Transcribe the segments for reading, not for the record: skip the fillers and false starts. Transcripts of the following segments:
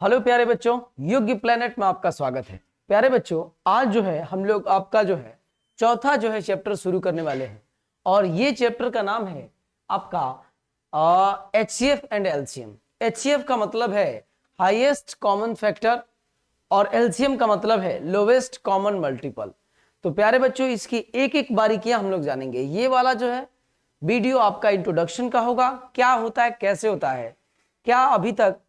Hello प्यारे बच्चों, योग्य प्लेनेट में आपका स्वागत है। प्यारे बच्चों, आज जो है हम लोग आपका जो है चौथा जो है चैप्टर शुरू करने वाले हैं और ये चैप्टर का नाम है आपका HCF एंड LCM। HCF का मतलब है हाईएस्ट कॉमन फैक्टर और LCM का मतलब है लोवेस्ट कॉमन मल्टीपल। तो प्यारे बच्चों, इसकी एक एक बारीकियां हम लोग जानेंगे। ये वाला जो है वीडियो आपका इंट्रोडक्शन का होगा, क्या होता है, कैसे होता है, क्या अभी तक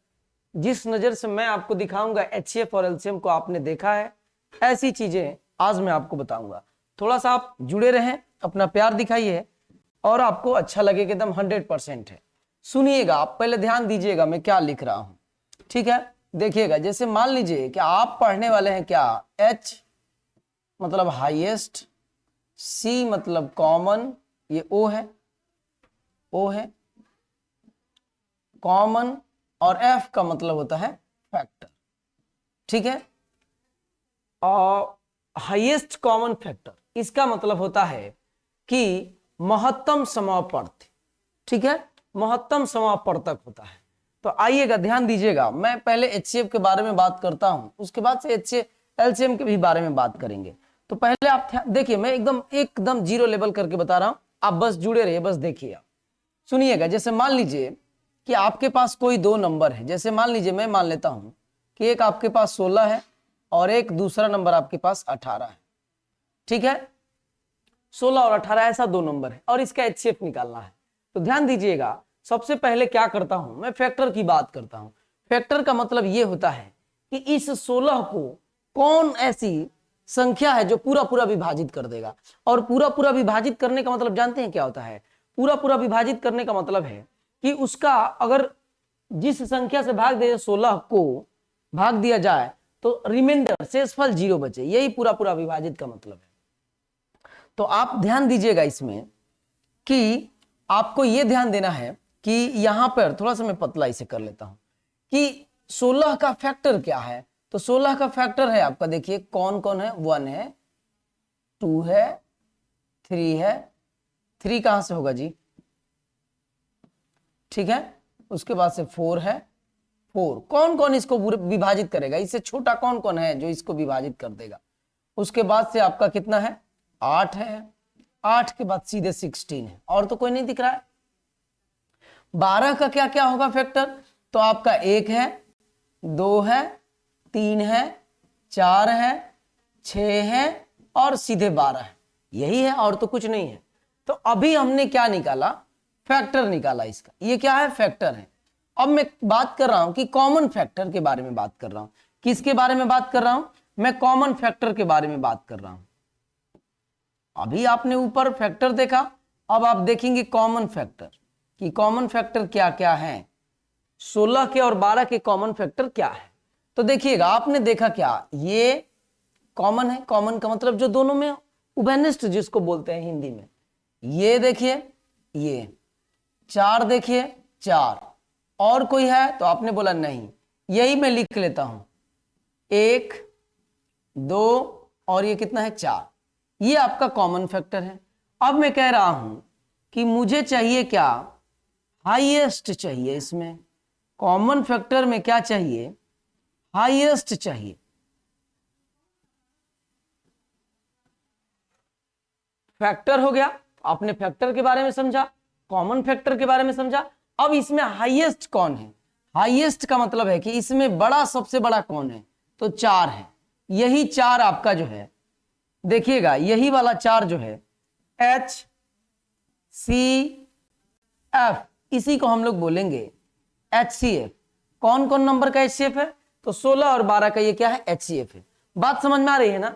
जिस नजर से मैं आपको दिखाऊंगा HCF और LCM को आपने देखा है, ऐसी चीजें आज मैं आपको बताऊंगा। थोड़ा सा आप जुड़े रहें, अपना प्यार दिखाइए और आपको अच्छा लगेगा, एकदम 100% है। सुनिएगा, आप पहले ध्यान दीजिएगा मैं क्या लिख रहा हूं, ठीक है। देखिएगा, जैसे मान लीजिए कि आप पढ़ने वाले हैं क्या, H मतलब हाईएस्ट, C मतलब कॉमन, ये O है कॉमन, और F का मतलब होता है फैक्टर, ठीक है। और हाईएस्ट कॉमन फैक्टर, इसका मतलब होता है कि महत्तम समापर्त, ठीक है, महत्तम समापर्तक होता है। तो आइएगा, ध्यान दीजिएगा, मैं पहले HCF के बारे में बात करता हूं, उसके बाद से LCM के भी बारे में बात करेंगे। तो पहले आप देखिए, मैं एकदम जीरो लेवल करके बता रहा हूं, आप बस जुड़े रहिए, बस देखिए, आप सुनिएगा। जैसे मान लीजिए कि आपके पास कोई दो नंबर है, जैसे मान लीजिए मैं मान लेता हूं कि एक आपके पास 16 है और एक दूसरा नंबर आपके पास 18 है, ठीक है। 16 और 18 ऐसा दो नंबर है और इसका HCF निकालना है। तो ध्यान दीजिएगा, सबसे पहले क्या करता हूं, मैं फैक्टर की बात करता हूं। फैक्टर का मतलब यह होता है कि इस 16 को कौन ऐसी संख्या है जो पूरा पूरा विभाजित कर देगा। और पूरा पूरा विभाजित करने का मतलब जानते हैं क्या होता है? पूरा पूरा विभाजित करने का मतलब है कि उसका अगर जिस संख्या से भाग दे 16 को भाग दिया जाए तो रिमाइंडर शेषफल 0 बचे, यही पूरा पूरा विभाजित का मतलब है। तो आप ध्यान दीजिएगा इसमें कि आपको यह ध्यान देना है कि यहां पर थोड़ा सा मैं पतला इसे कर लेता हूं कि 16 का फैक्टर क्या है। तो 16 का फैक्टर है आपका, देखिए कौन कौन है, 1 है, 2 है, 3 है। 3 कहां से होगा जी, ठीक है। उसके बाद से 4 है, 4 कौन कौन इसको विभाजित करेगा, इससे छोटा कौन कौन है जो इसको विभाजित कर देगा। उसके बाद से आपका कितना है, 8 है, 8 के बाद सीधे 16 है, और तो कोई नहीं दिख रहा है। 12 का क्या क्या होगा फैक्टर, तो आपका 1 है, 2 है, 3 है, 4 है, 6 है और सीधे 12 है, यही है और तो कुछ नहीं है। तो अभी हमने क्या निकाला, फैक्टर निकाला इसका, ये क्या है, फैक्टर है। अब मैं बात कर रहा हूं कि कॉमन फैक्टर के बारे में बात कर रहा हूं। किसके बारे में बात कर रहा हूं, मैं कॉमन फैक्टर के बारे में बात कर रहा हूं। अभी आपने ऊपर फैक्टर देखा, अब आप देखेंगे कॉमन फैक्टर कि कॉमन फैक्टर क्या क्या है, 16 के और 12 के कॉमन फैक्टर क्या है। तो देखिएगा, आपने देखा क्या, ये कॉमन है, कॉमन का मतलब जो दोनों में उभयनिष्ठ जिसको बोलते हैं हिंदी में। ये देखिए, ये 4 देखिए, 4 और कोई है तो आपने बोला नहीं, यही मैं लिख लेता हूं, 1 2 और ये कितना है, 4, ये आपका कॉमन फैक्टर है। अब मैं कह रहा हूं कि मुझे चाहिए क्या, हाईएस्ट चाहिए। इसमें कॉमन फैक्टर में क्या चाहिए, हाईएस्ट चाहिए। फैक्टर हो गया, आपने फैक्टर के बारे में समझा, कॉमन फैक्टर के बारे में समझा। अब इसमें हाईएस्ट कौन है, हाईएस्ट का मतलब है कि इसमें बड़ा, सबसे बड़ा कौन है, तो 4 है। यही 4 आपका जो है, देखिएगा यही वाला 4 जो है HCF, इसी को हम लोग बोलेंगे HCF। कौन कौन नंबर का HCF है, तो 16 और 12 का ये क्या है, HCF है। बात समझ में आ रही है ना।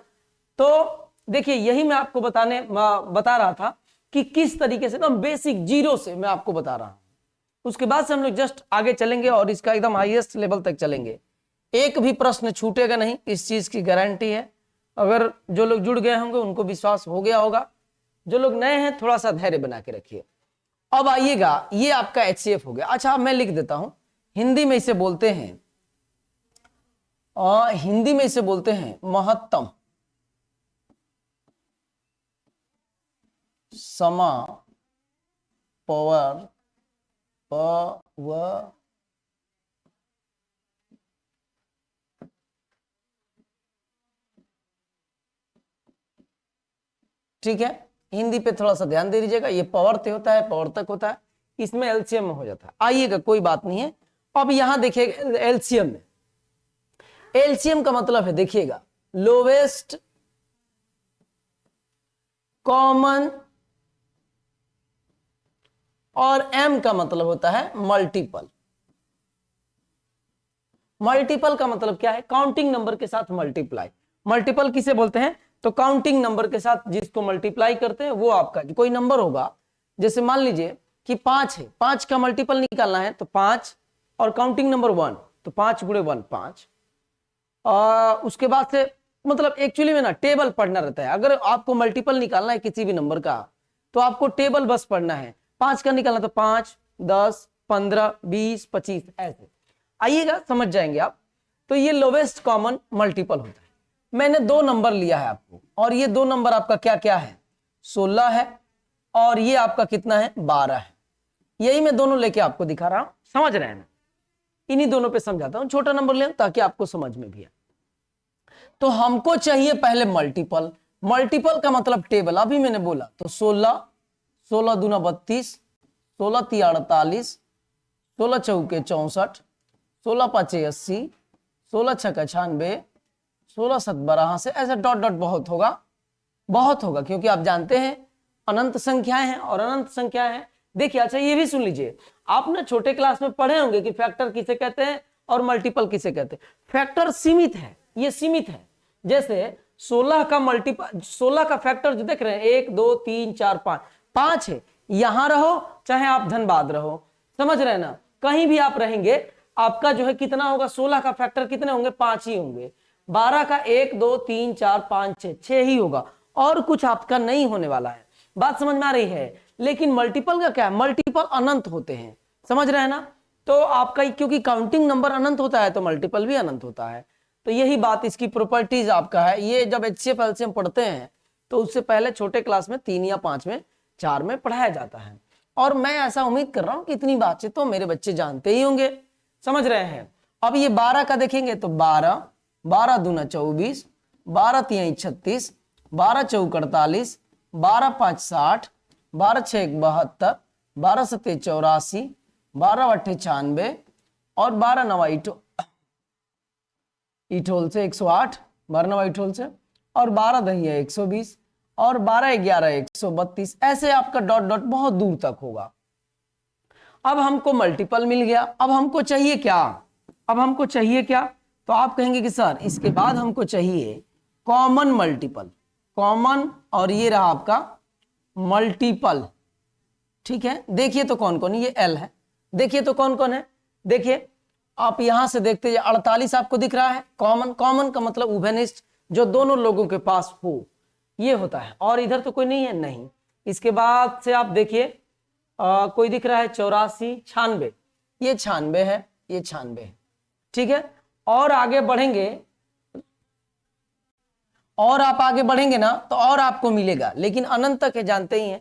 तो देखिए, यही मैं आपको बता रहा था कि किस तरीके से, एकदम बेसिक जीरो से मैं आपको बता रहा हूं। उसके बाद से हम लोग जस्ट आगे चलेंगे और इसका एकदम हाईएस्ट लेवल तक चलेंगे। एक भी प्रश्न छूटेगा नहीं, इस चीज की गारंटी है। अगर जो लोग जुड़ गए होंगे उनको विश्वास हो गया होगा, जो लोग नए हैं थोड़ा सा धैर्य बना के रखिए। अब आइएगा, ये आपका HCF हो गया। अच्छा, मैं लिख देता हूं, हिंदी में इसे बोलते हैं, हिंदी में इसे बोलते हैं महत्तम समा पावर ठीक है, हिंदी पे थोड़ा सा ध्यान दे दीजिएगा, ये पावर ते होता है, पावर तक होता है, इसमें एलसीएम में हो जाता है। आइएगा, कोई बात नहीं है। अब यहां देखिएगा एलसीएम में, एलसीएम का मतलब है, देखिएगा, लोवेस्ट कॉमन, और एम का मतलब होता है मल्टीपल। मल्टीपल का मतलब क्या है? काउंटिंग नंबर के साथ मल्टीप्लाई। मल्टीपल किसे बोलते हैं? तो काउंटिंग नंबर के साथ जिसको मल्टीप्लाई करते हैं वो आपका कोई नंबर होगा। जैसे मान लीजिए कि 5 है, 5 का मल्टीपल निकालना है तो 5 और काउंटिंग नंबर 1, तो 5 गुणे 1 5। उसके बाद से मतलब एक्चुअली में ना टेबल पढ़ना रहता है। अगर आपको मल्टीपल निकालना है किसी भी नंबर का तो आपको टेबल बस पढ़ना है। 5 का निकालना तो 5, 10, 15, 20, 25 ऐसे। आइएगा, समझ जाएंगे आप। तो ये लोवेस्ट कॉमन मल्टीपल होता है। मैंने 2 नंबर लिया है आपको, और ये 2 नंबर आपका क्या क्या है? 16 है, और ये आपका कितना है? 12 है। यही मैं दोनों लेके आपको दिखा रहा हूं, समझ रहे हैं ना? इन्हीं दोनों पे समझाता हूं, छोटा नंबर ले ताकि आपको समझ में भी आए। तो हमको चाहिए पहले मल्टीपल। मल्टीपल का मतलब टेबल, अभी मैंने बोला तो 16, 16 दूना 32, 16 तिया 48, 16 चौके 64, 16 पाँचे 80, 16 छक्का 96, 16 7 12 से ऐसे डॉट डॉट बहुत होगा, बहुत होगा, क्योंकि आप जानते हैं अनंत संख्याएं हैं और अनंत संख्याएं हैं। देखिए, अच्छा ये भी सुन लीजिए, आप ना छोटे क्लास में पढ़े होंगे कि फैक्टर किसे कहते हैं और मल्टीपल किसे कहते हैं। फैक्टर सीमित है, ये सीमित है। जैसे 16 का मल्टीपल, 16 का फैक्टर जो देख रहे हैं 1 2 3 4 5, 5 है। यहां रहो चाहे आप धनबाद रहो, समझ रहे हैं ना, कहीं भी आप रहेंगे आपका जो है कितना होगा? 16 का फैक्टर कितने होंगे? 5 ही होंगे। 12 का 1 2 3 4 5 6, 6 ही होगा, और कुछ आपका नहीं होने वाला है। बात समझ में आ रही है? लेकिन मल्टीपल का क्या है? मल्टीपल अनंत होते हैं, समझ रहे हैं ना? तो आपका क्योंकि काउंटिंग नंबर अनंत होता है तो मल्टीपल भी अनंत होता है। तो यही बात इसकी प्रॉपर्टीज आपका है। ये जब एचसीएफ एलसीएम पढ़ते हैं तो उससे पहले छोटे क्लास में 3 या 5 में 4 में पढ़ाया जाता है। और मैं ऐसा उम्मीद कर रहा हूं कि इतनी बातें तो मेरे बच्चे जानते ही होंगे, समझ रहे हैं? अब ये 12 का देखेंगे तो 12, 12 दूना 24, 12 तिया 36, 12 चौक 48, 12 5 60, 12 6 72, 12 7 84, 12 8 96, और 12 9 इठोल से 108, 12 9 इठोल से, और 12 दहिया 120, और 12 11 132, ऐसे आपका डॉट डॉट बहुत दूर तक होगा। अब हमको मल्टीपल मिल गया, अब हमको चाहिए क्या? अब हमको चाहिए क्या? तो आप कहेंगे कि सर इसके बाद हमको चाहिए कॉमन मल्टीपल। कॉमन, और ये रहा आपका मल्टीपल, ठीक है। देखिए तो कौन कौन, ये एल है, देखिए तो कौन कौन है। देखिए आप यहां से देखते हैं 48 आपको दिख रहा है। कॉमन, कॉमन का मतलब उभयनिष्ठ, जो दोनों लोगों के पास हो, ये होता है। और इधर तो कोई नहीं है, नहीं। इसके बाद से आप देखिए कोई दिख रहा है 84, 96, ये 96 है, ये 96 है, ठीक है। और आगे बढ़ेंगे, और आप आगे बढ़ेंगे ना तो और आपको मिलेगा, लेकिन अनंत तक है, जानते ही हैं,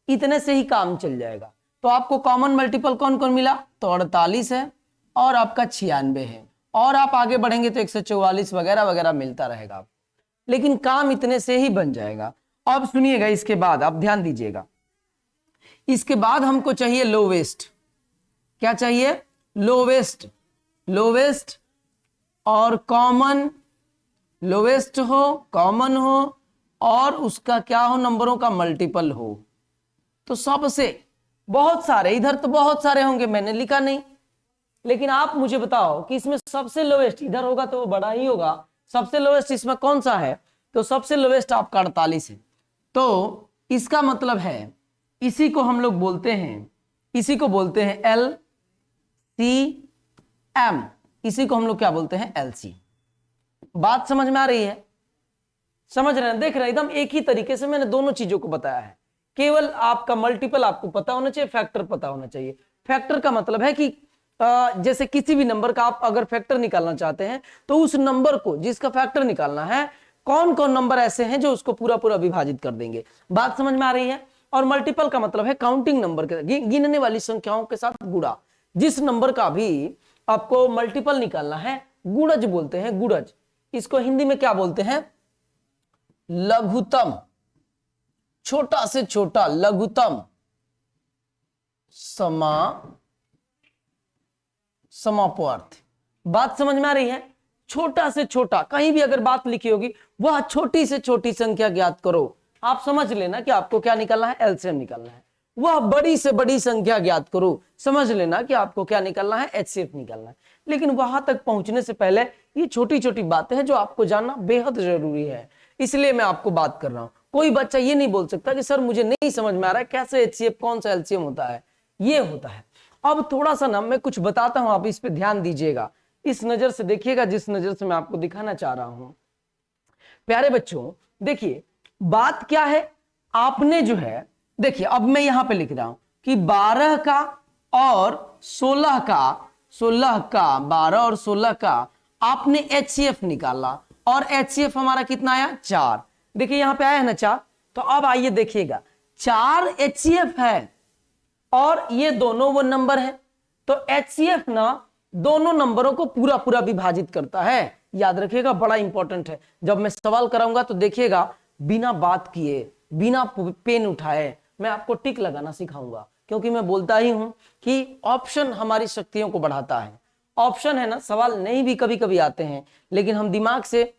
इतने से ही काम चल जाएगा। तो आपको कॉमन मल्टीपल कौन कौन मिला? तो 48 है, और आपका 96 है, और आप आगे बढ़ेंगे तो 144 वगैरह वगैरह मिलता रहेगा, लेकिन काम इतने से ही बन जाएगा। अब सुनिएगा, इसके बाद आप ध्यान दीजिएगा, इसके बाद हमको चाहिए लोवेस्ट। क्या चाहिए? लोवेस्ट। लोवेस्ट और कॉमन, लोवेस्ट हो, कॉमन हो, और उसका क्या हो? नंबरों का मल्टीपल हो। तो सबसे बहुत सारे, इधर तो बहुत सारे होंगे, मैंने लिखा नहीं, लेकिन आप मुझे बताओ कि इसमें सबसे लोवेस्ट इधर होगा तो वो बड़ा ही होगा। सबसे लोवेस्ट इसमें कौन सा है? तो सबसे लोवेस्ट आपका 48 है। तो इसका मतलब है, इसी को हम लोग बोलते हैं, इसी को बोलते हैं LCM, इसी को हम लोग क्या बोलते हैं? LC। बात समझ में आ रही है? समझ रहे हैं? देख रहे हैं, एकदम एक ही तरीके से मैंने दोनों चीजों को बताया है। केवल आपका मल्टीपल आपको पता होना चाहिए, फैक्टर पता होना चाहिए। फैक्टर का मतलब है कि जैसे किसी भी नंबर का आप अगर फैक्टर निकालना चाहते हैं तो उस नंबर को जिसका फैक्टर निकालना है, कौन कौन नंबर ऐसे हैं जो उसको पूरा पूरा विभाजित कर देंगे। बात समझ में आ रही है? और मल्टीपल का मतलब है काउंटिंग नंबर के, गिनने वाली संख्याओं के साथ गुणा। जिस नंबर का भी आपको मल्टीपल निकालना है, गुणज बोलते हैं, गुणज। इसको हिंदी में क्या बोलते हैं? लघुत्तम। छोटा से छोटा लघुत्तम समापवर्त। बात समझ में आ रही है? छोटा से छोटा, कहीं भी अगर बात लिखी होगी वह छोटी से छोटी संख्या ज्ञात करो, आप समझ लेना कि आपको क्या निकालना है, एलसीएम निकालना है। वह बड़ी से बड़ी संख्या ज्ञात करो, समझ लेना कि आपको क्या निकालना है, एचसीएफ निकालना है। लेकिन वहां तक पहुंचने से पहले ये छोटी छोटी बातें हैं जो आपको जानना बेहद जरूरी है, इसलिए मैं आपको बात कर रहा हूं। कोई बच्चा ये नहीं बोल सकता कि सर मुझे नहीं समझ में आ रहा है कैसे एचसीएफ, कौन सा एलसीएम होता है। ये होता है। अब थोड़ा सा ना मैं कुछ बताता हूं, आप इस पे ध्यान दीजिएगा, इस नजर से देखिएगा जिस नजर से मैं आपको दिखाना चाह रहा हूं। प्यारे बच्चों देखिए बात क्या है, आपने जो है देखिए, अब मैं यहां पे लिख रहा हूं कि 12 का और 16 का, 12 और 16 का आपने एचसीएफ निकाला और एचसीएफ हमारा कितना आया, 4। देखिए यहां पे आया है ना 4, तो अब आइए देखिएगा 4 एचसीएफ है और ये दोनों वो नंबर है, तो एचसीएफ ना दोनों नंबरों को पूरा पूरा विभाजित करता है। याद रखिएगा, बड़ा इंपॉर्टेंट है। जब मैं सवाल कराऊंगा तो देखिएगा बिना बात किए, बिना पेन उठाए मैं आपको टिक लगाना सिखाऊंगा, क्योंकि मैं बोलता ही हूं कि ऑप्शन हमारी शक्तियों को बढ़ाता है। ऑप्शन है ना, सवाल नहीं भी कभी कभी आते हैं, लेकिन हम दिमाग से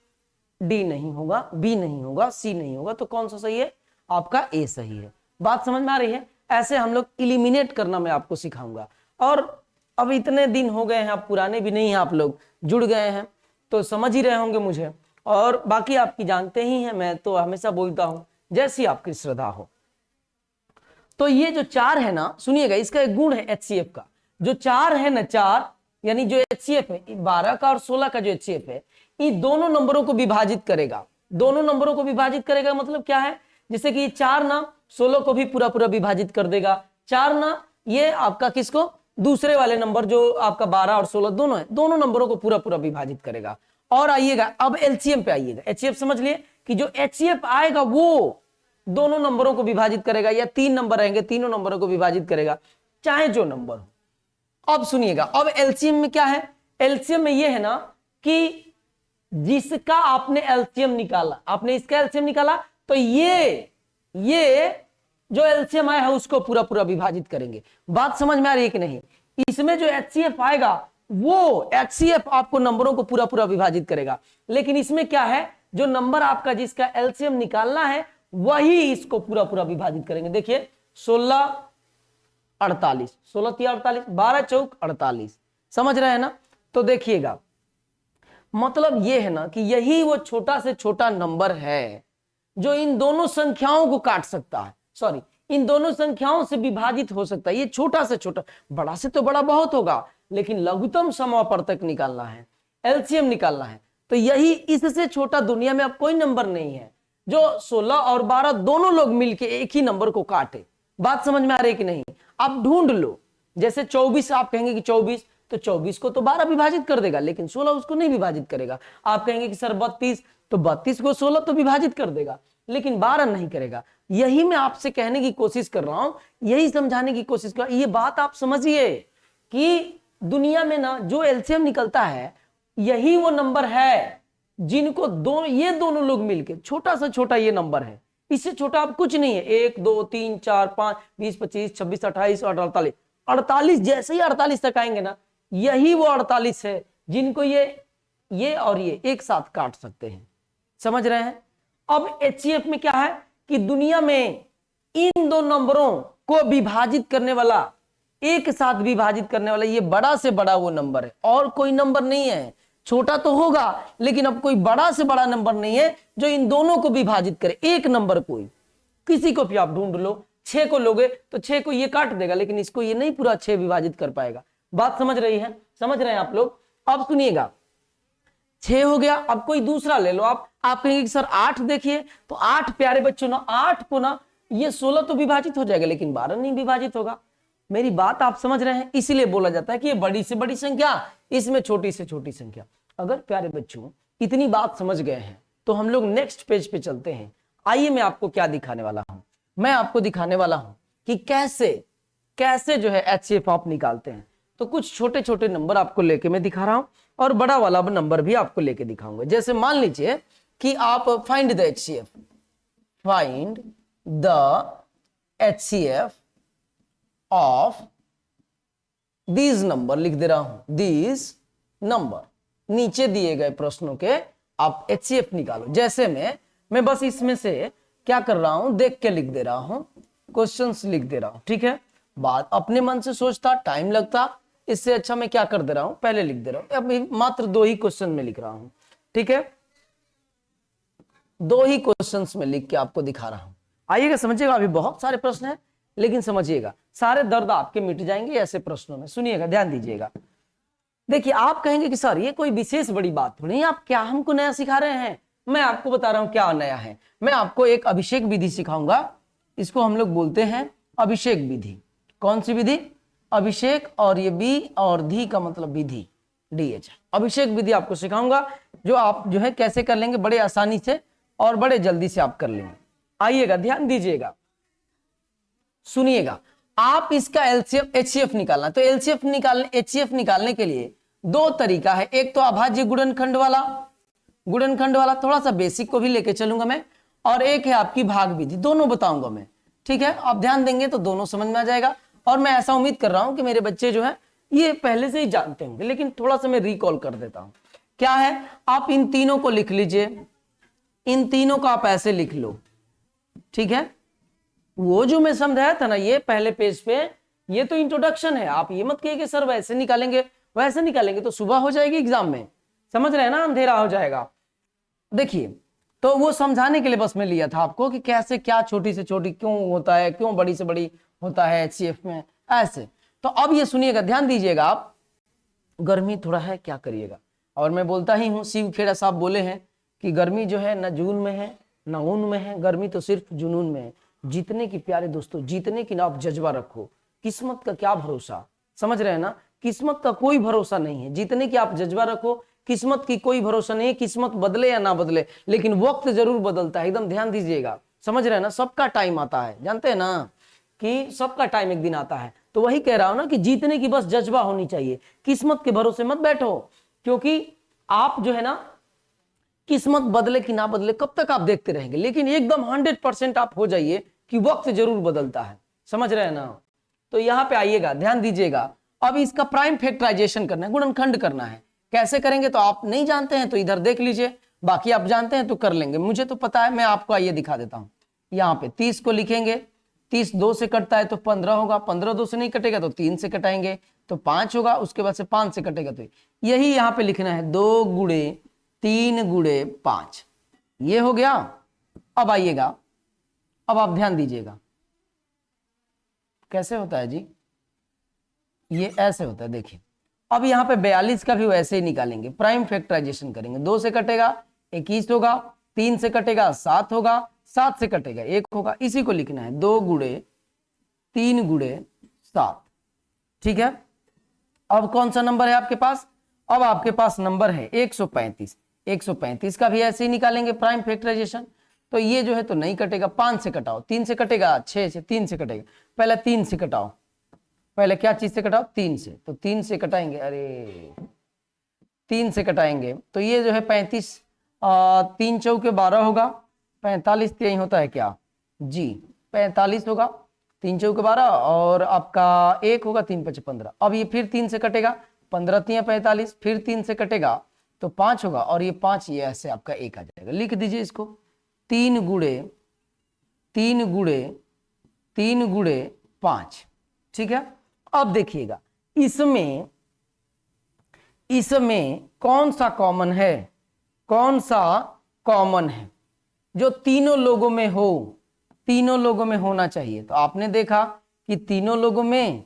डी नहीं होगा, बी नहीं होगा, सी नहीं होगा, तो कौन सा सही है, आपका ए सही है। बात समझ में आ रही है? ऐसे हम लोग इलिमिनेट करना मैं आपको सिखाऊंगा। और अब इतने दिन हो गए हैं, आप पुराने भी नहीं हैं, आप लोग जुड़ गए हैं तो समझ ही रहे होंगे मुझे, और बाकी आपकी जानते ही हैं, मैं तो हमेशा बोलता हूं जैसी आपकी श्रद्धा हो। तो ये जो 4 है ना, सुनिएगा, इसका एक गुण है एचसीएफ का, जो 4 है ना, 4 यानी जो एचसीएफ है 12 का और 16 का जो एचसीएफ है, इन दोनों नंबरों को विभाजित करेगा। दोनों नंबरों को विभाजित करेगा मतलब क्या है, जैसे कि ये 4 ना 16 को भी पूरा पूरा विभाजित कर देगा, 4 ना ये आपका किसको, दूसरे वाले नंबर जो आपका 12 और 16 दोनों है, दोनों नंबरों को पूरा पूरा विभाजित करेगा। और आइएगा अब एलसीएम पे आइएगा। एचसीएफ समझ लिए कि जो एचसीएफ आएगा वो दोनों नंबरों को विभाजित करेगा, या 3 नंबर रहेंगे तीनों नंबरों को विभाजित करेगा, चाहे जो नंबर हो। अब सुनिएगा, अब एलसीएम में क्या है, एलसीएम में ये है ना कि जिसका आपने एलसीएम निकाला, आपने इसका एलसीएम निकाला, तो ये जो एलसीएम आया है उसको पूरा पूरा विभाजित करेंगे। बात समझ में आ रही है कि नहीं? इसमें जो एचसीएफ आएगा वो एचसीएफ आपको नंबरों को पूरा पूरा विभाजित करेगा, लेकिन इसमें क्या है, जो नंबर आपका जिसका एलसीएम निकालना है वही इसको पूरा पूरा विभाजित करेंगे। देखिए 16 48, 16 3 48, 12 चौक 48, समझ रहे हैं ना? तो देखिएगा मतलब ये है ना कि यही वो छोटा से छोटा नंबर है जो इन दोनों संख्याओं को काट सकता है, सॉरी इन दोनों संख्याओं से विभाजित हो सकता है। ये छोटा से छोटा, बड़ा से तो बड़ा बहुत होगा, लेकिन लघुत्तम समापवर्तक निकालना है, एलसीएम निकालना है, तो यही इससे छोटा दुनिया में अब कोई नंबर नहीं है जो 16 और 12 दोनों लोग मिलके एक ही नंबर को काटे। बात समझ में आ रही है कि नहीं? आप ढूंढ लो, जैसे 24 आप कहेंगे कि 24, तो 24 को तो 12 विभाजित कर देगा, लेकिन 16 उसको नहीं विभाजित करेगा। आप कहेंगे कि सर 32, तो 32 को 16 तो विभाजित कर देगा, लेकिन 12 नहीं करेगा। यही मैं आपसे कहने की कोशिश कर रहा हूं, यही समझाने की कोशिश कर, ये बात आप समझिए कि दुनिया में ना जो एलसीएम निकलता है यही वो नंबर है जिनको ये दोनों लोग मिलके, छोटा सा छोटा ये नंबर है, इससे छोटा अब कुछ नहीं है। 1 2 3 4 5 20 25 26 28 और 48, 48 जैसे ही 48 तक आएंगे ना, यही वो 48 है जिनको ये और ये एक साथ काट सकते हैं। समझ रहे हैं? अब एचसीएफ में क्या है कि दुनिया में इन दो नंबरों को विभाजित करने वाला, एक साथ विभाजित करने वाला ये बड़ा से बड़ा वो नंबर है, और कोई नंबर नहीं है। छोटा तो होगा, लेकिन अब कोई बड़ा से बड़ा नंबर नहीं है जो इन दोनों को विभाजित करे। एक नंबर कोई, किसी को भी आप ढूंढ लो, 6 को लोगे तो 6 को ये काट देगा, लेकिन इसको ये नहीं पूरा 6 विभाजित कर पाएगा। बात समझ रही है? समझ रहे हैं आप लोग? अब सुनिएगा, 6 हो गया, अब कोई दूसरा ले लो। आप कहेंगे कि सर 8 देखिए, तो 8 प्यारे बच्चों ना, 8 को ना ये 16 तो विभाजित हो जाएगा, लेकिन 12 नहीं विभाजित होगा। मेरी बात आप समझ रहे हैं? इसीलिए बोला जाता है कि ये बड़ी से बड़ी संख्या, इसमें छोटी से छोटी संख्या। अगर प्यारे बच्चों इतनी बात समझ गए हैं तो हम लोग नेक्स्ट पेज पे चलते हैं। आइए मैं आपको क्या दिखाने वाला हूं, मैं आपको दिखाने वाला हूं कि कैसे जो है एचसीएफ आप निकालते हैं। तो कुछ छोटे छोटे नंबर आपको लेके मैं दिखा रहा हूं, और बड़ा वाला नंबर भी आपको लेके दिखाऊंगा। जैसे मान लीजिए कि आप find the HCF, find the HCF of these number, लिख दे रहा हूं दीज नंबर। नीचे दिए गए प्रश्नों के आप HCF निकालो। जैसे मैं बस इसमें से क्या कर रहा हूं, देख के लिख दे रहा हूं, क्वेश्चंस लिख दे रहा हूं, ठीक है। बात अपने मन से सोचता, टाइम लगता, इससे अच्छा मैं क्या कर दे रहा हूं, पहले लिख दे रहा हूं। अब मात्र 2 ही क्वेश्चन में लिख रहा हूं, ठीक है, 2 ही क्वेश्चंस में लिख के आपको दिखा रहा हूं। आइएगा, समझिएगा। अभी बहुत सारे प्रश्न हैं, लेकिन समझिएगा, सारे दर्द आपके मिट जाएंगे ऐसे प्रश्नों में। सुनिएगा, ध्यान दीजिएगा। देखिए, आप कहेंगे कि सर ये कोई विशेष बड़ी बात तो नहीं, आप क्या हमको नया सिखा रहे हैं। मैं आपको बता रहा हूं क्या नया है। मैं आपको एक अभिषेक विधि सिखाऊंगा। इसको हम लोग बोलते हैं अभिषेक विधि। कौन सी विधि? अभिषेक, और ये बी और धी का मतलब विधि, DH। अभिषेक विधि आपको सिखाऊंगा, जो आप जो है कैसे कर लेंगे बड़े आसानी से और बड़े जल्दी से आप कर लेंगे। आइएगा, ध्यान दीजिएगा, सुनिएगा। आप इसका LCM HCF निकालना, तो HCF निकालने के लिए 2 तरीका है। एक तो अभाज्य गुणनखंड वाला, थोड़ा सा बेसिक को भी लेके चलूंगा मैं, और एक है आपकी भाग विधि। दोनों बताऊंगा मैं, ठीक है। आप ध्यान देंगे तो दोनों समझ में आ जाएगा। और मैं ऐसा उम्मीद कर रहा हूं कि मेरे बच्चे जो है ये पहले से ही जानते होंगे, लेकिन थोड़ा सा मैं रिकॉल कर देता हूं। क्या है, आप इन तीनों को लिख लीजिए, इन तीनों को आप ऐसे लिख लो, ठीक है। वो जो मैं समझाया था ना, ये पहले पेज पे, ये तो इंट्रोडक्शन है। आप ये मत कहिए कि सर वैसे निकालेंगे तो सुबह हो जाएगी एग्जाम में, समझ रहे हैं ना, अंधेरा हो जाएगा। देखिए, तो वो समझाने के लिए बस मैं लिया था आपको कि कैसे क्या छोटी से छोटी क्यों होता है, क्यों बड़ी से बड़ी होता है HCF में, ऐसे। तो अब ये सुनिएगा, ध्यान दीजिएगा। आप गर्मी थोड़ा है, क्या करिएगा। और मैं बोलता ही हूँ, शिव खेड़ा साहब बोले हैं कि गर्मी जो है न जून में है न ऊन में है, गर्मी तो सिर्फ जुनून में है। जीतने की प्यारे दोस्तों, जीतने की ना आप जज्बा रखो, किस्मत का क्या भरोसा, समझ रहे हैं ना, किस्मत का कोई भरोसा नहीं है। जीतने की आप जज्बा रखो, किस्मत की कोई भरोसा नहीं है। किस्मत बदले या ना बदले, लेकिन वक्त जरूर बदलता है, एकदम ध्यान दीजिएगा, समझ रहे हैं ना। सबका टाइम आता है, जानते हैं ना कि सबका टाइम एक दिन आता है। तो वही कह रहा हूं ना कि जीतने की बस जज्बा होनी चाहिए, किस्मत के भरोसे मत बैठो। क्योंकि आप जो है ना, किस्मत बदले कि ना बदले कब तक आप देखते रहेंगे, लेकिन एकदम 100% आप हो जाइए कि वक्त जरूर बदलता है, समझ रहे हैं ना। तो यहां पे आइएगा, ध्यान दीजिएगा। अब इसका प्राइम फैक्टराइजेशन करना है, गुणनखंड करना है। कैसे करेंगे तो आप नहीं जानते हैं तो इधर देख लीजिए, बाकी आप जानते हैं तो कर लेंगे, मुझे तो पता है। मैं आपको आइए दिखा देता हूं। यहाँ पे 30 को लिखेंगे, 30 2 से कटता है तो 15 होगा, 15 2 से नहीं कटेगा तो 3 से कटाएंगे तो 5 होगा, उसके बाद से 5 से कटेगा तो यही यहाँ पे लिखना है, 2 गुणे 3 गुणे 5, ये हो गया। अब आइएगा, अब आप ध्यान दीजिएगा कैसे होता है जी, ये ऐसे होता है। देखिए, अब यहाँ पे 42 का भी वैसे ही निकालेंगे, प्राइम फैक्टराइजेशन करेंगे। 2 से कटेगा 21 होगा, 3 से कटेगा 7 होगा, 7 से कटेगा 1 होगा। इसी को लिखना है 2 गुणे 3 गुणे 7, ठीक है। अब कौन सा नंबर है आपके पास? अब आपके पास नंबर है 135। 135 का भी ऐसे ही निकालेंगे प्राइम फैक्टराइजेशन। तो ये जो है तो नहीं कटेगा, 5 से कटाओ, 3 से कटेगा, 6 से, 3 से कटेगा, पहले 3 से कटाओ, पहले क्या चीज से कटाओ, 3 से। तो 3 से कटाएंगे, अरे 3 से कटाएंगे तो ये जो है 35, 3 चौके 12 होगा, 45 तो यही होता है क्या जी, 45 होगा, 3 चौके 12 और आपका 1 होगा, 3 5 15। अब ये फिर 3 से कटेगा, 15 3 45, फिर 3 से कटेगा तो 5 होगा, और ये 5 ये ऐसे आपका 1 आ जाएगा। लिख दीजिए इसको, 3 गुणे 3 गुणे 3 गुणे 5, ठीक है। अब देखिएगा, इसमें कौन सा कॉमन है, कौन सा कॉमन है जो तीनों लोगों में हो, तीनों लोगों में होना चाहिए। तो आपने देखा कि तीनों लोगों में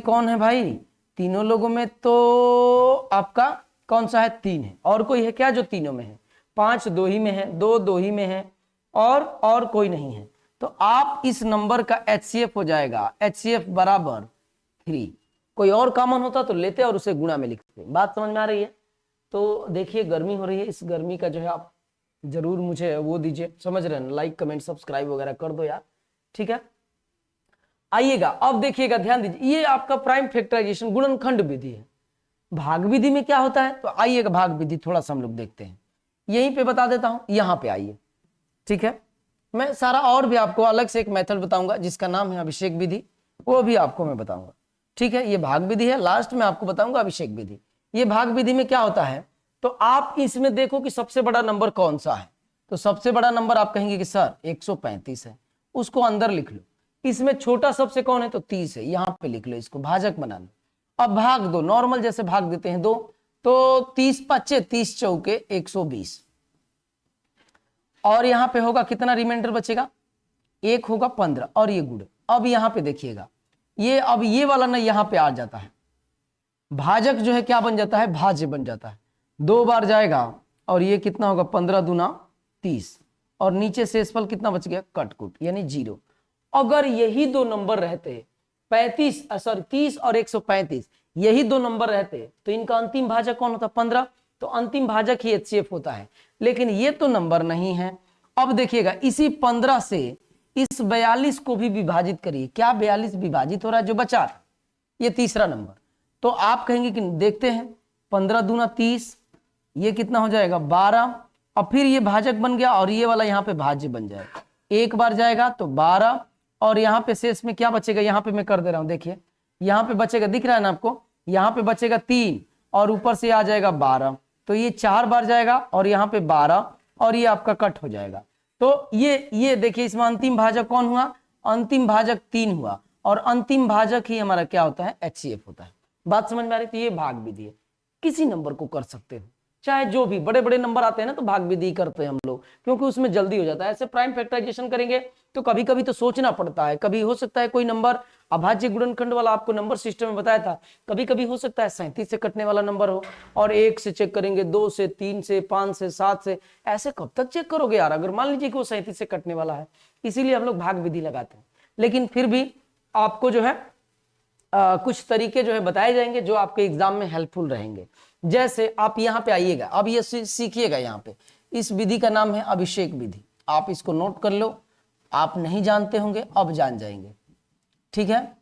कौन है भाई, तीनों लोगों में तो आपका कौन सा है, 3 है। और कोई है क्या जो तीनों में है? 5 2 ही में है, 2 2 ही में है, और कोई नहीं है। तो आप इस नंबर का HCF हो जाएगा, HCF बराबर 3। कोई और कॉमन होता तो लेते और उसे गुणा में लिखते। बात समझ में आ रही है? तो देखिए, गर्मी हो रही है, इस गर्मी का जो है आप जरूर मुझे वो दीजिए, समझ रहे हैं, लाइक कमेंट सब्सक्राइब वगैरह कर दो यार, ठीक है। आइएगा, अब देखिएगा, ध्यान दीजिए, ये आपका प्राइम फैक्टराइजेशन गुणनखंड विधि है। भाग विधि में क्या होता है? तो आइएगा, भाग विधि थोड़ा सा हम लोग देखते हैं, यहीं पे बता देता हूं, यहां पे आइए, ठीक है। मैं सारा और भी आपको अलग से एक मेथड बताऊंगा जिसका नाम है अभिषेक विधि, वो भी आपको मैं बताऊंगा। ठीक है, ये भाग विधि है, लास्ट में आपको बताऊंगा अभिषेक विधि। ये भाग विधि में क्या होता है, तो आप इसमें देखो कि सबसे बड़ा नंबर कौन सा है, तो सबसे बड़ा नंबर आप कहेंगे कि सर 135 है, उसको अंदर लिख लो। इसमें छोटा सबसे कौन है, तो 30 है, यहां पे लिख लो, इसको भाजक बना लो। अब भाग दो, नॉर्मल जैसे भाग देते हैं दो, तो 30 पच्चे 30 चौके 120, और यहां पे होगा कितना रिमाइंडर बचेगा, एक होगा 15, और ये गुड़। अब यहां पे देखिएगा, ये अब ये वाला ना यहां पे आ जाता है, भाजक जो है क्या बन जाता है, भाज्य बन जाता है, 2 बार जाएगा, और ये कितना होगा 15 दूना 30, और नीचे शेषफल कितना बच गया, कटकुट यानी 0। अगर यही दो नंबर रहते 30 और 135, यही दो नंबर रहते तो इनका अंतिम भाजक कौन होता, 15, तो अंतिम भाजक ही HCF होता है। लेकिन ये तो नंबर नहीं है। अब देखिएगा, इसी 15 से इस 42 को भी विभाजित करिए, क्या 42 विभाजित हो रहा है, जो बचा ये तीसरा नंबर। तो आप कहेंगे कि देखते हैं, 15 दूना 30, ये कितना हो जाएगा 12, और फिर ये भाजक बन गया, और ये वाला यहाँ पे भाज्य बन जाएगा, एक बार जाएगा तो 12, और यहाँ पे शेष में क्या बचेगा, यहाँ पे मैं कर दे रहा हूं, देखिए यहाँ पे बचेगा, दिख रहा है ना आपको, यहाँ पे बचेगा 3, और ऊपर से आ जाएगा 12, तो ये 4 बार जाएगा, और यहाँ पे 12, और ये आपका कट हो जाएगा। तो ये देखिए, इसमें अंतिम भाजक कौन हुआ, अंतिम भाजक 3 हुआ, और अंतिम भाजक ही हमारा क्या होता है, HCF होता है। बात समझ में आ रही? तो ये भाग विधि है, किसी नंबर को कर सकते हो, चाहे जो भी बड़े बड़े नंबर आते हैं ना, तो भाग विधि करते हैं हम लोग, क्योंकि उसमें जल्दी हो जाता है। ऐसे प्राइम फैक्टराइजेशन करेंगे तो कभी कभी तो सोचना पड़ता है, कभी हो सकता है कोई नंबर अभाज्य गुणनखंड वाला आपको नंबर सिस्टम में बताया था, कभी कभी हो सकता है 37 से कटने वाला नंबर हो, और 1 से चेक करेंगे, 2 से, 3 से, 5 से, 7 से, ऐसे कब तक चेक करोगे यार, अगर मान लीजिए कि वो 37 से कटने वाला है। इसीलिए हम लोग भाग विधि लगाते हैं। लेकिन फिर भी आपको जो है कुछ तरीके जो है बताए जाएंगे जो आपके एग्जाम में हेल्पफुल रहेंगे। जैसे आप यहाँ पे आइएगा, अब ये सीखिएगा, यहाँ पे इस विधि का नाम है अभिषेक विधि, आप इसको नोट कर लो, आप नहीं जानते होंगे अब जान जाएंगे, ठीक है,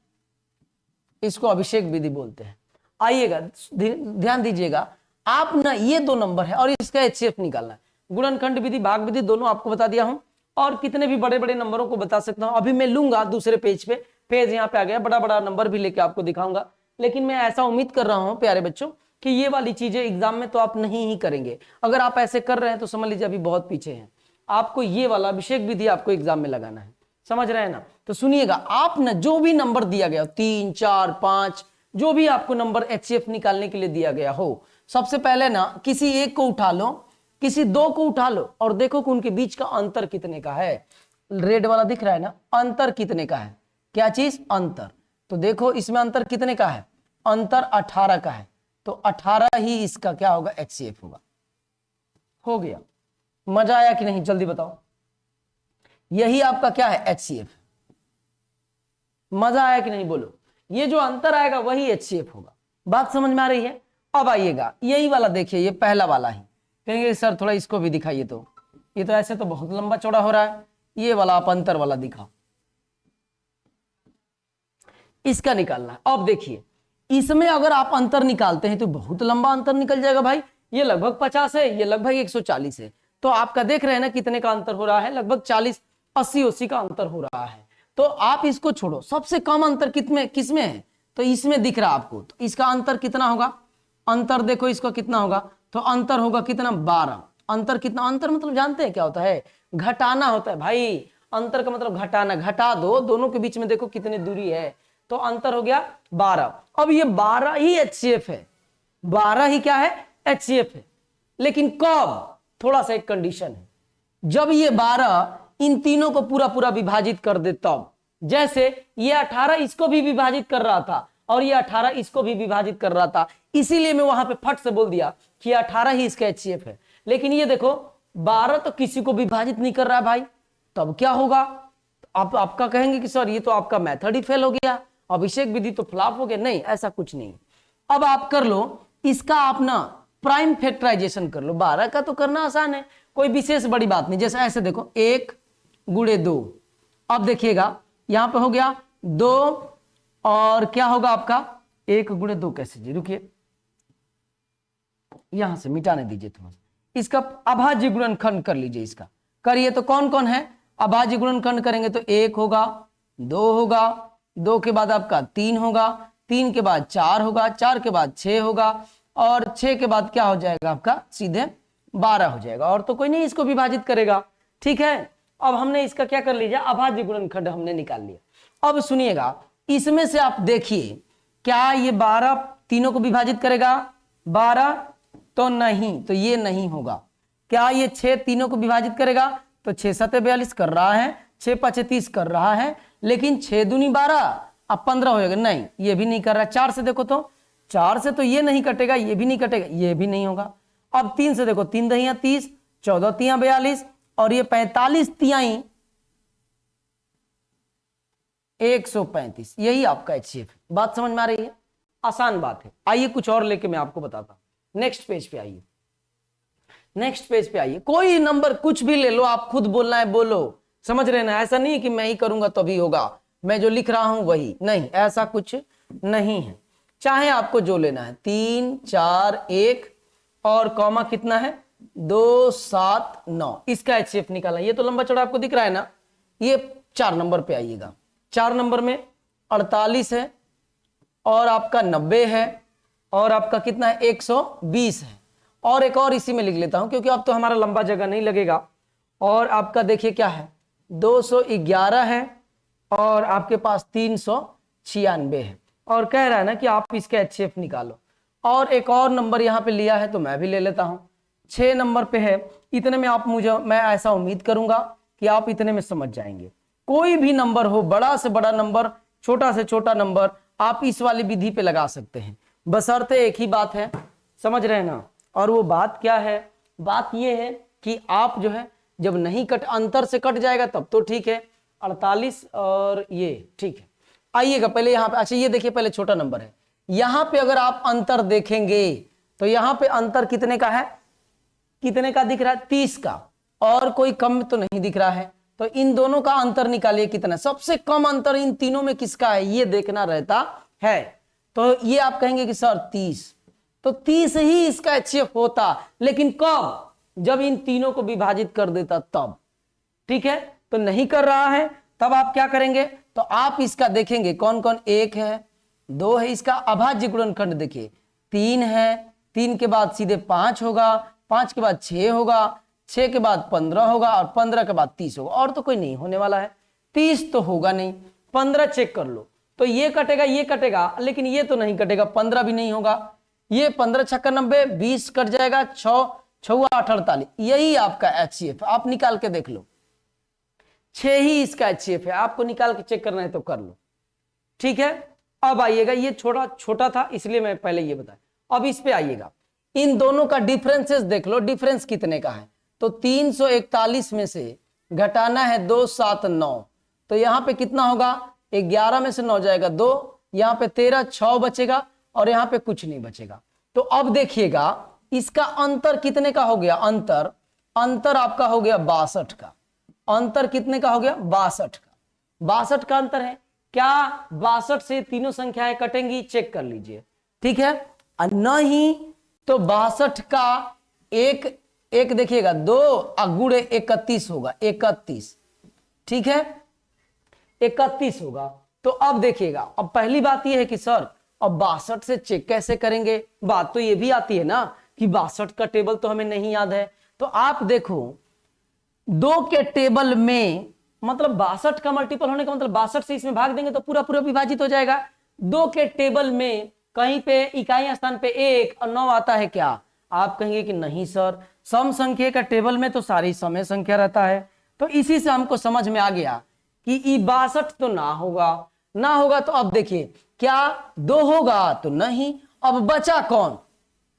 इसको अभिषेक विधि बोलते हैं। आइएगा, ध्यान दीजिएगा, आप ना ये दो नंबर है और इसका HCF निकालना है। गुणनखंड विधि, भाग विधि दोनों आपको बता दिया हूं, और कितने भी बड़े बड़े नंबरों को बता सकता हूं। अभी मैं लूंगा दूसरे पेज पे, पेज यहाँ पे आ गया, बड़ा बड़ा नंबर भी लेके आपको दिखाऊंगा। लेकिन मैं ऐसा उम्मीद कर रहा हूं प्यारे बच्चों कि ये वाली चीजें एग्जाम में तो आप नहीं ही करेंगे। अगर आप ऐसे कर रहे हैं तो समझ लीजिए अभी बहुत पीछे हैं। आपको ये वाला अभिषेक विधि आपको एग्जाम में लगाना है, समझ रहे हैं ना? तो सुनिएगा, आप ना जो भी नंबर दिया गया 3, 4, 5, जो भी आपको नंबर HCF निकालने के लिए दिया गया हो, सबसे पहले ना किसी एक को उठा लो, किसी दो को उठा लो, और देखो कि उनके बीच का अंतर कितने का है। रेड वाला दिख रहा है ना, अंतर कितने का है, क्या चीज, अंतर। तो देखो इसमें अंतर कितने का है, अंतर 18 का है, तो 18 ही इसका क्या होगा, HCF होगा। हो गया, मजा आया कि नहीं, जल्दी बताओ। यही आपका क्या है, HCF। मजा आया कि नहीं, बोलो। ये जो अंतर आएगा वही HCF होगा। बात समझ में आ रही है? अब आइएगा, यही वाला देखिए, ये पहला वाला ही। कहेंगे सर थोड़ा इसको भी दिखाइए, तो ये तो ऐसे तो बहुत लंबा चौड़ा हो रहा है, ये वाला आप अंतर वाला दिखाओ, इसका निकालना है। अब देखिए, इसमें अगर आप अंतर निकालते हैं तो बहुत लंबा अंतर निकल जाएगा भाई। ये लगभग 50 है, ये लगभग 140 है, तो आपका देख रहे हैं ना कितने का अंतर हो रहा है, लगभग 40, 80 का अंतर हो रहा है। तो आप इसको छोड़ो, सबसे कम अंतर किसमें है, तो इसमें दिख रहा आपको, तो इसका अंतर कितना होगा, अंतर देखो इसका कितना होगा, तो अंतर होगा कितना, 12। अंतर कितना, अंतर मतलब जानते हैं क्या होता है, घटाना होता है भाई। अंतर का मतलब घटाना, घटा दो, दोनों के बीच में देखो कितनी दूरी है, तो अंतर हो गया 12। अब ये 12 ही HCF है, 12 ही क्या है, HCF है। लेकिन कब, थोड़ा सा एक कंडीशन है, जब ये 12 इन तीनों को पूरा पूरा विभाजित कर दे तब। जैसे ये 18 इसको भी विभाजित कर रहा था, और ये 18 इसको भी विभाजित कर रहा था, इसीलिए मैं वहां पे फट से बोल दिया कि 18 ही इसका HCF है। लेकिन ये देखो 12 तो किसी को विभाजित नहीं कर रहा है भाई, तब क्या होगा, आप आपका कहेंगे कि सर ये तो आपका मेथड ही फेल हो गया, अभिषेक विधि तो फ्लॉप हो गया। नहीं, ऐसा कुछ नहीं। अब आप कर लो इसका, आप ना प्राइम फैक्टराइजेशन कर लो। 12 का तो करना आसान है, कोई विशेष बड़ी बात नहीं। जैसे ऐसे देखो, 1 गुणे 2, अब देखिएगा यहां पे हो गया 2, और क्या होगा आपका 1 गुणे 2 कैसे जी, रुकिए यहां से मिटाने दीजिए थोड़ा, इसका अभाज्य गुणनखंड कर लीजिए, इसका करिए। तो कौन कौन है, अभाज्य गुणनखंड करेंगे तो 1 होगा, 2 होगा, 2 के बाद आपका 3 होगा, 3 के बाद 4 होगा, 4 के बाद 6 होगा, और 6 के बाद क्या हो जाएगा आपका सीधे 12 हो जाएगा, और तो कोई नहीं इसको विभाजित करेगा। ठीक है, अब हमने इसका क्या कर लीजिए, अभाज्य गुणनखंड हमने निकाल लिया। अब सुनिएगा, इसमें से आप देखिए क्या ये 12 तीनों को विभाजित करेगा, 12 तो नहीं, तो ये नहीं होगा। क्या ये 6 तीनों को विभाजित करेगा, तो 6 7 42 कर रहा है, 6 5 30 कर रहा है, लेकिन 6 दूनी 12 अब 15 हो जाएगा, नहीं ये भी नहीं कर रहा है। 4 से देखो तो 4 से तो ये नहीं कटेगा, ये भी नहीं कटेगा, ये भी नहीं होगा। अब 3 से देखो, 3 दहिया 30, 14 तिया 42, और ये 45 तिहाई 135, यही आपका HCF। बात समझ में आ रही है? आसान बात है। आइए कुछ और लेके मैं आपको बताता हूं। नेक्स्ट पेज पे आइए, नेक्स्ट पेज पे आइए। कोई नंबर कुछ भी ले लो, आप खुद बोलना है बोलो, समझ रहे ना? ऐसा नहीं है कि मैं ही करूंगा तभी होगा, मैं जो लिख रहा हूं वही, नहीं, ऐसा कुछ नहीं है। चाहे आपको जो लेना है, 3 4 1 और कॉमा कितना है 2 7 9, इसका HCF निकालना। ये तो लंबा चौड़ा आपको दिख रहा है ना। ये 4 नंबर पे आइएगा। 4 नंबर में 48 है, और आपका 90 है, और आपका कितना है 120 है, और एक और इसी में लिख लेता हूं क्योंकि अब तो हमारा लंबा जगह नहीं लगेगा। और आपका देखिए क्या है 211 है, और आपके पास 396 है, और कह रहा है ना कि आप इसका HCF निकालो। और एक और नंबर यहाँ पे लिया है तो मैं भी ले लेता हूं, 6 नंबर पे है। इतने में आप मैं ऐसा उम्मीद करूंगा कि आप इतने में समझ जाएंगे। कोई भी नंबर हो, बड़ा से बड़ा नंबर, छोटा से छोटा नंबर, आप इस वाली विधि पे लगा सकते हैं, बशर्ते एक ही बात है, समझ रहे हैं ना? और वो बात क्या है? बात ये है कि आप जो है जब नहीं अंतर से कट जाएगा तब तो ठीक है, 48 और ये ठीक है। आइएगा पहले यहाँ पे, अच्छा ये देखिए पहले छोटा नंबर है, यहाँ पे अगर आप अंतर देखेंगे तो यहाँ पे अंतर कितने का है, कितने का दिख रहा है 30 का, और कोई कम तो नहीं दिख रहा है। तो इन दोनों का अंतर निकालिए कितना, सबसे कम अंतर इन तीनों में किसका है ये देखना रहता है। तो ये आप कहेंगे कि सर 30, तो 30 ही इसका HCF होता, लेकिन कब? जब इन तीनों को विभाजित कर देता तब। ठीक है, तो नहीं कर रहा है तब आप क्या करेंगे, तो आप इसका देखेंगे कौन कौन, 1 है, 2 है, इसका अभाज्य गुणनखंड देखिए 3 है, 3 के बाद सीधे 5 होगा, 5 के बाद 6 होगा, 6 के बाद 15 होगा, और 15 के बाद 30 होगा, और तो कोई नहीं होने वाला है। 30 तो होगा नहीं, 15 चेक कर लो, तो ये कटेगा, ये कटेगा, लेकिन ये तो नहीं कटेगा, 15 भी नहीं होगा। ये 15 छक्का 90, 20 कट जाएगा, 6 6 8 48, यही आपका HCF। आप निकाल के देख लो, 6 ही इसका HCF है। आपको निकाल के चेक करना है तो कर लो। ठीक है, अब आइएगा, ये छोटा था इसलिए मैं पहले ये बताया। अब इस पे आइएगा, इन दोनों का डिफरेंसेस देख लो, डिफरेंस कितने का है। तो 341 में से घटाना है 2 7 9, तो यहां पे कितना होगा, 11 में से 9 जाएगा 2, यहां पे 13 6 बचेगा, और यहां पे कुछ नहीं बचेगा। तो अब देखिएगा इसका अंतर कितने का हो गया, अंतर आपका हो गया 62 का। अंतर कितने का हो गया, 62 का। 62 का अंतर है। क्या 62 से तीनों संख्याएं कटेंगी? चेक कर लीजिए। ठीक है, नहीं तो 62 का एक देखिएगा 2 गुणे 31 होगा, 31। ठीक है, 31 होगा। तो अब देखिएगा, अब पहली बात यह है कि सर अब 62 से चेक कैसे करेंगे। बात तो ये भी आती है ना कि 62 का टेबल तो हमें नहीं याद है। तो आप देखो 2 के टेबल में, मतलब 62 का मल्टीपल होने का मतलब 62 से इसमें भाग देंगे तो पूरा पूरा विभाजित हो जाएगा। 2 के टेबल में कहीं पे इकाई स्थान पे 1 और 9 आता है क्या? आप कहेंगे कि नहीं सर, सम संख्या का टेबल में तो सारी समय संख्या रहता है। तो इसी से हमको समझ में आ गया कि 62 तो ना होगा। तो अब देखिए क्या 2 होगा तो नहीं, अब बचा कौन,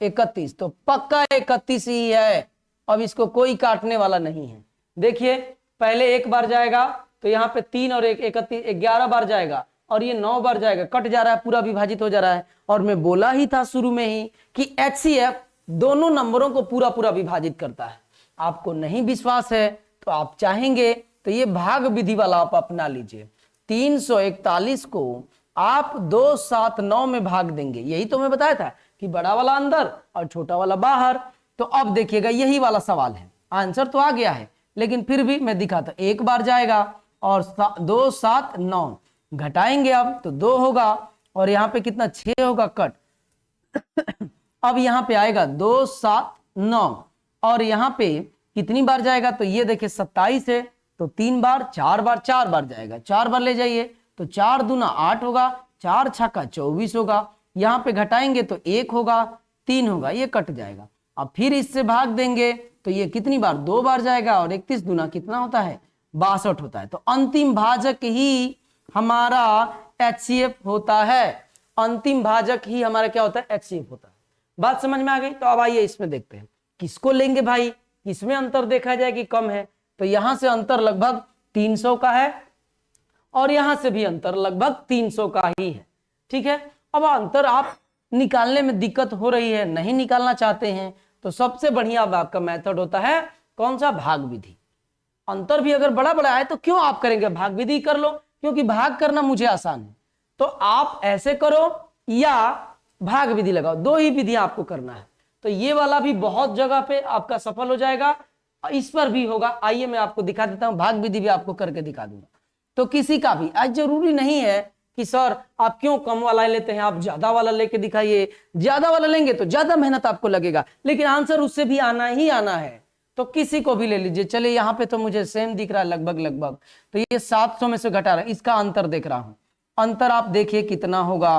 31, तो पक्का 31 ही है। अब इसको कोई काटने वाला नहीं है। देखिए पहले 1 बार जाएगा तो यहाँ पे 3 और 1 31 11 बार जाएगा, और ये 9 बार जाएगा, कट जा रहा है, पूरा विभाजित हो जा रहा है। और मैं बोला ही था शुरू में ही कि HCF दोनों नंबरों को पूरा पूरा विभाजित करता है। आपको नहीं विश्वास है तो आप चाहेंगे तो ये भाग विधि वाला आप अपना लीजिए। 341 को आप 2 7 9 में भाग देंगे। यही तो मैं बताया था कि बड़ा वाला अंदर और छोटा वाला बाहर। तो अब देखिएगा यही वाला सवाल है, आंसर तो आ गया है, लेकिन फिर भी मैं दिखाता, एक बार जाएगा और 2 7 9 घटाएंगे अब तो 2 होगा और यहाँ पे कितना 6 होगा कट। अब यहाँ पे आएगा 2 7 9 और यहाँ पे कितनी बार जाएगा, तो ये देखिए 27 है तो 3 बार 4 बार 4 बार जाएगा, 4 बार ले जाइए तो 4 दूना 8 होगा, 4 छक्का 24 होगा, यहाँ पे घटाएंगे तो 1 होगा 3 होगा, ये कट जाएगा। अब फिर इससे भाग देंगे तो ये कितनी बार 2 बार जाएगा और 31 दूना कितना होता है 62 होता है। तो अंतिम भाजक ही हमारा HCF होता है, अंतिम भाजक ही हमारा क्या होता है HCF होता है। बात समझ में आ गई। तो अब आइए इसमें देखते हैं किसको लेंगे भाई, इसमें अंतर देखा जाए कि कम है, तो यहां से अंतर लगभग 300 का है और यहां से भी अंतर लगभग 300 का ही है। ठीक है, अब अंतर आप निकालने में दिक्कत हो रही है, नहीं निकालना चाहते हैं, तो सबसे बढ़िया आपका मेथड होता है कौन सा, भाग विधि। अंतर भी अगर बड़ा बड़ा है तो क्यों आप करेंगे, भाग विधि कर लो, क्योंकि भाग करना मुझे आसान है। तो आप ऐसे करो या भाग विधि लगाओ, 2 ही विधि आपको करना है। तो ये वाला भी बहुत जगह पे आपका सफल हो जाएगा, इस पर भी होगा। आइए मैं आपको दिखा देता हूं, भाग विधि भी आपको करके दिखा दूंगा। तो किसी का भी आज जरूरी नहीं है कि सर आप क्यों कम वाला लेते हैं, आप ज्यादा वाला लेके दिखाइए, ज्यादा वाला लेंगे तो ज्यादा मेहनत आपको लगेगा, लेकिन आंसर उससे भी आना ही आना है। तो किसी को भी ले लीजिए, चलिए यहाँ पे तो मुझे सेम दिख रहा है लगभग लगभग, तो ये 700 में से घटा रहा है, इसका अंतर देख रहा हूं, अंतर आप देखिए कितना होगा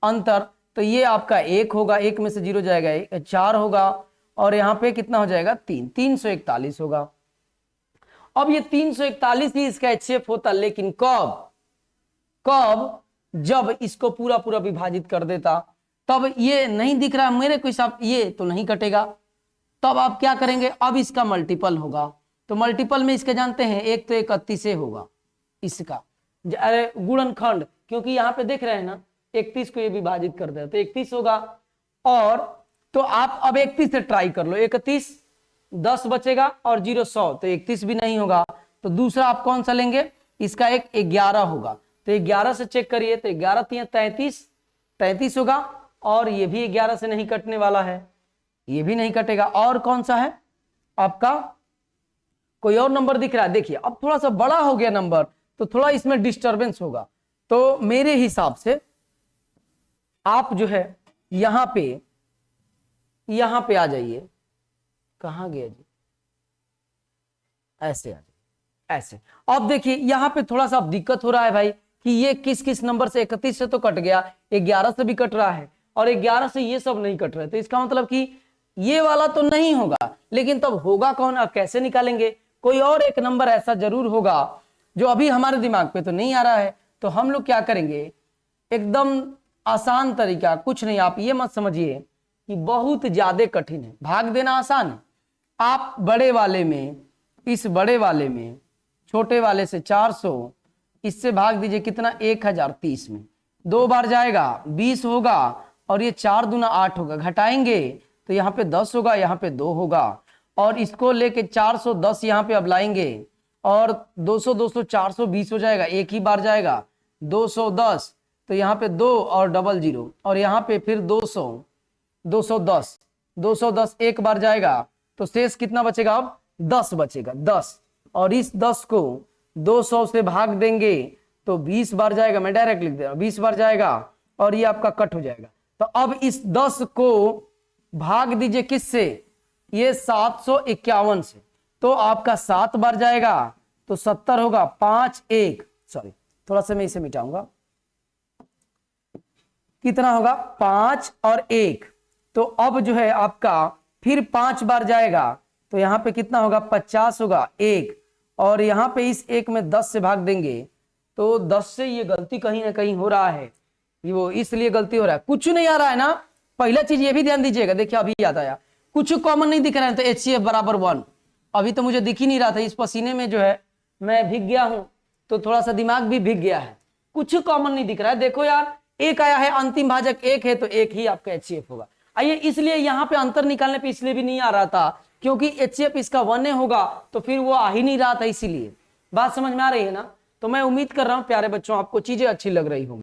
अंतर, तो ये आपका 1 होगा, 1 में से 0 जाएगा 4 होगा और यहाँ पे कितना हो जाएगा 3, 341 होगा। अब ये 341 ही इसका HCF होता, लेकिन कब कब, जब इसको पूरा पूरा विभाजित कर देता, तब ये नहीं दिख रहा मेरे को हिसाब, ये तो नहीं कटेगा, तब आप क्या करेंगे, अब इसका मल्टीपल होगा। तो मल्टीपल में इसके जानते हैं, एक तो 31 से होगा इसका, अरे गुणनखंड, क्योंकि यहाँ पे देख रहे हैं ना 31 को ये विभाजित कर दे तो 31 होगा। और तो आप अब 31 से ट्राई कर लो, 31 10 बचेगा और 0 100, तो 31 भी नहीं होगा। तो दूसरा आप कौन सा लेंगे, इसका एक 11 होगा, तो 11 से चेक करिए, तो 11 33 33 होगा और ये भी 11 से नहीं कटने वाला है, ये भी नहीं कटेगा। और कौन सा है आपका, कोई और नंबर दिख रहा है, देखिए अब थोड़ा सा बड़ा हो गया नंबर, तो थोड़ा इसमें डिस्टरबेंस होगा। तो मेरे हिसाब से आप जो है यहां पे आ जाइए, कहां गया जी, ऐसे आ जाइए, ऐसे। अब देखिए यहां पे थोड़ा सा दिक्कत हो रहा है भाई कि ये किस किस नंबर से, 31 से तो कट गया, 11 से भी कट रहा है और 11 से ये सब नहीं कट रहे, तो इसका मतलब कि ये वाला तो नहीं होगा, लेकिन तब होगा कौन, अब कैसे निकालेंगे, कोई और एक नंबर ऐसा जरूर होगा जो अभी हमारे दिमाग पे तो नहीं आ रहा है। तो हम लोग क्या करेंगे, एकदम आसान तरीका, कुछ नहीं, आप ये मत समझिए कि बहुत ज्यादा कठिन है, भाग देना आसान है। आप बड़े वाले में, इस बड़े वाले में छोटे वाले से 400 इससे भाग दीजिए, कितना 1030 में 2 बार जाएगा 20 होगा और ये 4 दूना 8 होगा, घटाएंगे तो यहाँ पे 10 होगा, यहाँ पे 2 होगा और इसको लेके 410 यहाँ पे अब लाएंगे और 200 200 420 हो जाएगा, एक ही बार जाएगा 210, तो यहाँ पे 2 और डबल 0 और यहाँ पे फिर 200 210 210 एक बार जाएगा, तो शेष कितना बचेगा, अब 10 बचेगा, 10, और इस 10 को 200 से भाग देंगे तो 20 बार जाएगा, मैं डायरेक्ट लिख दे रहा हूं 20 बार जाएगा और ये आपका कट हो जाएगा। तो अब इस 10 को भाग दीजिए किससे, ये 751 से, तो आपका 7 बार जाएगा तो 70 होगा, 5 1 सॉरी थोड़ा सा मैं इसे मिटाऊंगा, कितना होगा 5 और 1, तो अब जो है आपका फिर 5 बार जाएगा तो यहाँ पे कितना होगा 50 होगा 1, और यहाँ पे इस 1 में 10 से भाग देंगे तो 10 से ये गलती कहीं ना कहीं हो रहा है, ये वो इसलिए गलती हो रहा है, कुछ नहीं आ रहा है ना। पहला चीज ये भी ध्यान दीजिएगा, देखिए अभी याद आया, कुछ कॉमन नहीं दिख रहा है, तो HCF बराबर 1, अभी तो मुझे दिख ही नहीं रहा था, इस पसीने में जो है मैं भीग गया हूं तो थोड़ा सा दिमाग भी भीग गया है, कुछ कॉमन नहीं दिख रहा है। देखो यार 1 आया है, अंतिम भाजक 1 है तो 1 ही आपका HCF होगा। आइए, इसलिए यहाँ पे अंतर निकालने पे इसलिए भी नहीं आ रहा था क्योंकि HCF इसका 1 होगा तो फिर वो आ ही नहीं रहा था, इसीलिए। बात समझ में आ रही है ना। तो मैं उम्मीद कर रहा हूं प्यारे बच्चों आपको चीजें अच्छी लग रही होंगी।